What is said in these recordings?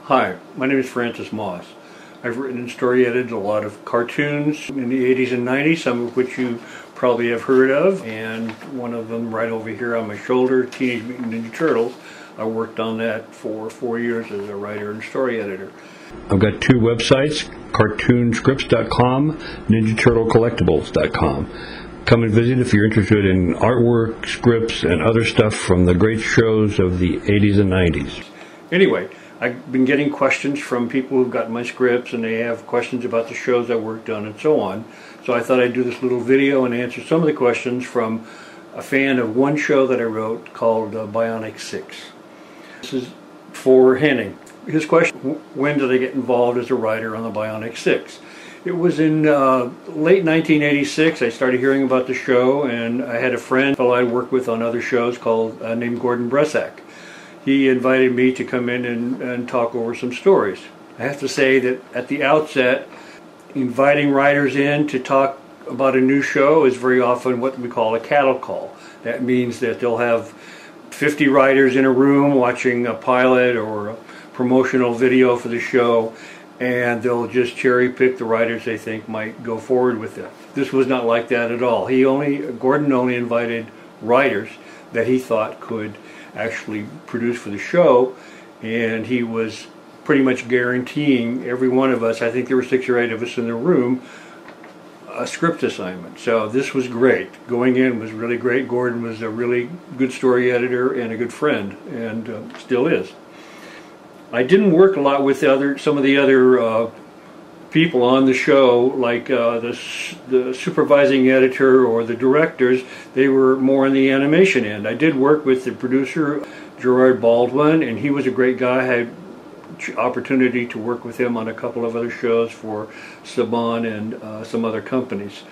Hi, my name is Francis Moss. I've written and story edited a lot of cartoons in the 80s and 90s, some of which you probably have heard of, and one of them right over here on my shoulder, Teenage Mutant Ninja Turtles. I worked on that for 4 years as a writer and story editor. I've got two websites, cartoonscripts.com, ninjaturtlecollectibles.com. Come and visit if you're interested in artwork, scripts, and other stuff from the great shows of the 80s and 90s. Anyway, I've been getting questions from people who've got my scripts and they have questions about the shows I worked on and so on. So I thought I'd do this little video and answer some of the questions from a fan of one show that I wrote called Bionic Six. This is for Henning. His question, when did I get involved as a writer on the Bionic Six? It was in late 1986. I started hearing about the show, and I had a friend, fellow I worked with on other shows, named Gordon Bresack. He invited me to come in and talk over some stories. I have to say that at the outset, inviting writers in to talk about a new show is very often what we call a cattle call. That means that they'll have 50 writers in a room watching a pilot or a promotional video for the show, and they'll just cherry pick the writers they think might go forward with it. This was not like that at all. Gordon only invited writers that he thought could actually produce for the show, and he was pretty much guaranteeing every one of us, I think there were 6 or 8 of us in the room, a script assignment. So this was great. Going in was really great. Gordon was a really good story editor and a good friend, and still is. I didn't work a lot with some of the other people on the show, like the supervising editor or the directors. They were more on the animation end. I did work with the producer, Gerard Baldwin, and he was a great guy. I had opportunity to work with him on a couple of other shows for Saban and some other companies.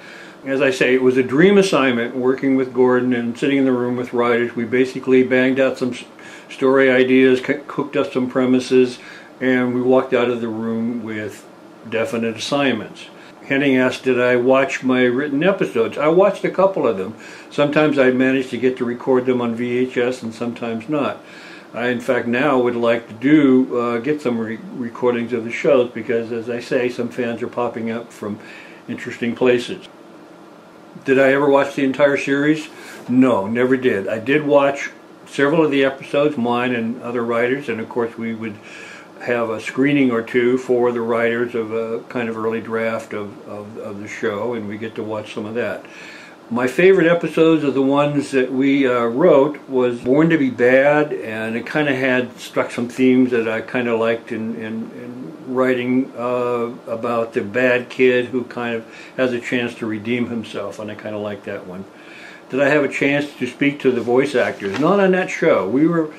As I say, it was a dream assignment working with Gordon and sitting in the room with writers. We basically banged out some story ideas, cooked up some premises, and we walked out of the room with definite assignments. Henning asked, did I watch my written episodes? I watched a couple of them. Sometimes I managed to get to record them on VHS and sometimes not. I, in fact, now would like to get some recordings of the shows because, as I say, some fans are popping up from interesting places. Did I ever watch the entire series? No, never did. I did watch several of the episodes, mine and other writers, and of course we would have a screening or two for the writers of a kind of early draft of the show, and we get to watch some of that. My favorite episodes of the ones that we wrote was Born to be Bad, and it kind of had struck some themes that I kind of liked in writing about the bad kid who kind of has a chance to redeem himself, and I kind of like that one. Did I have a chance to speak to the voice actors? Not on that show. We were,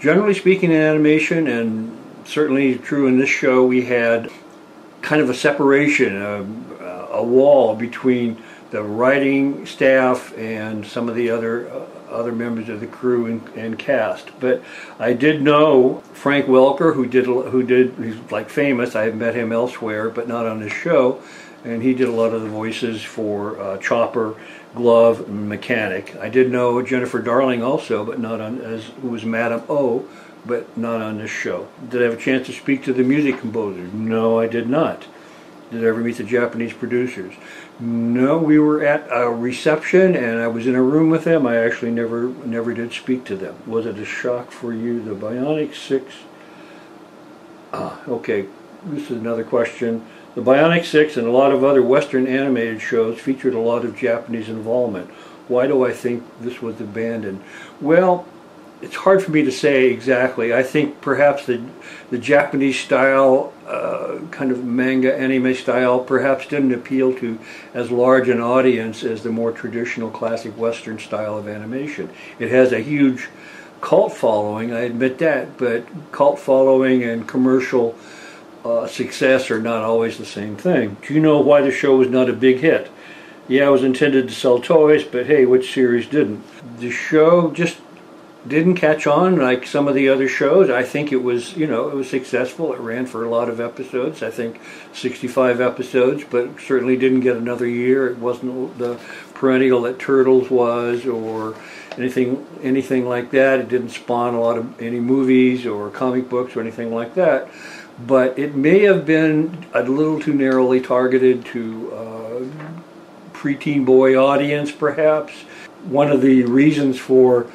generally speaking, in animation, and certainly true in this show, we had kind of a separation, a wall between the writing staff and some of the other members of the crew and cast. But I did know Frank Welker, he's like famous. I have met him elsewhere, but not on this show, and he did a lot of the voices for Chopper, Glove, and Mechanic. I did know Jennifer Darling also, but not on who was Madam O, but not on this show. Did I have a chance to speak to the music composers? No, I did not. Did I ever meet the Japanese producers? No, we were at a reception and I was in a room with them. I actually never did speak to them. Was it a shock for you, the Bionic Six? Okay, this is another question. The Bionic Six and a lot of other Western animated shows featured a lot of Japanese involvement. Why do I think this was abandoned? Well, it's hard for me to say exactly. I think perhaps the Japanese style, kind of manga anime style, perhaps didn't appeal to as large an audience as the more traditional classic Western style of animation. It has a huge cult following, I admit that, but cult following and commercial success are not always the same thing. Do you know why the show was not a big hit? Yeah, it was intended to sell toys, but hey, which series didn't? The show just didn't catch on like some of the other shows. I think it was, it was successful. It ran for a lot of episodes. I think 65 episodes, but certainly didn't get another year. It wasn't the perennial that Turtles was or anything like that. It didn't spawn any movies or comic books or anything like that. but it may have been a little too narrowly targeted to preteen boy audience, perhaps. One of the reasons for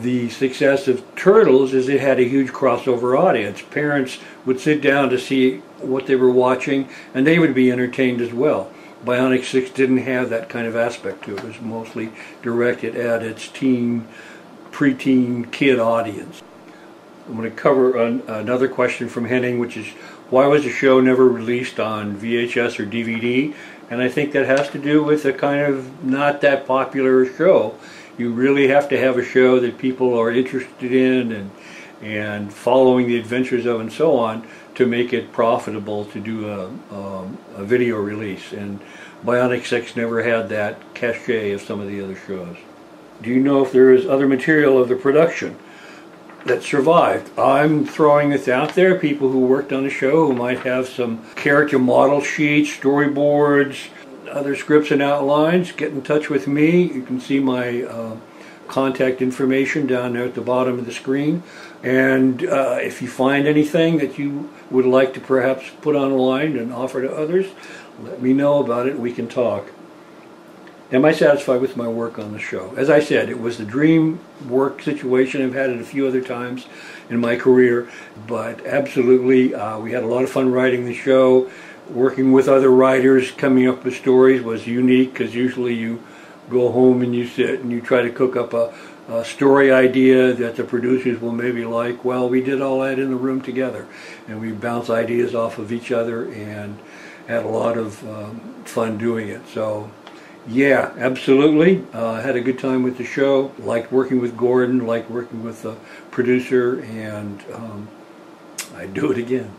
the success of Turtles is it had a huge crossover audience. Parents would sit down to see what they were watching, and they would be entertained as well. Bionic Six didn't have that kind of aspect to it. It was mostly directed at its preteen kid audience. I'm going to cover another question from Henning, which is, why was the show never released on VHS or DVD? And I think that has to do with a kind of not that popular show. You really have to have a show that people are interested in and following the adventures of and so on to make it profitable to do a video release. And Bionic Six never had that cachet of some of the other shows. Do you know if there is other material of the production that survived? I'm throwing this out there. People who worked on the show who might have some character model sheets, storyboards, other scripts and outlines, get in touch with me. You can see my contact information down there at the bottom of the screen. And if you find anything that you would like to perhaps put online and offer to others, let me know about it. We can talk. Am I satisfied with my work on the show? As I said, it was the dream work situation. I've had it a few other times in my career, but absolutely, we had a lot of fun writing the show. Working with other writers, coming up with stories was unique, because usually you go home and you sit and you try to cook up a story idea that the producers will maybe like. Well, we did all that in the room together, and we bounced ideas off of each other and had a lot of fun doing it. So yeah, absolutely. Had a good time with the show. Liked working with Gordon, liked working with the producer, and I'd do it again.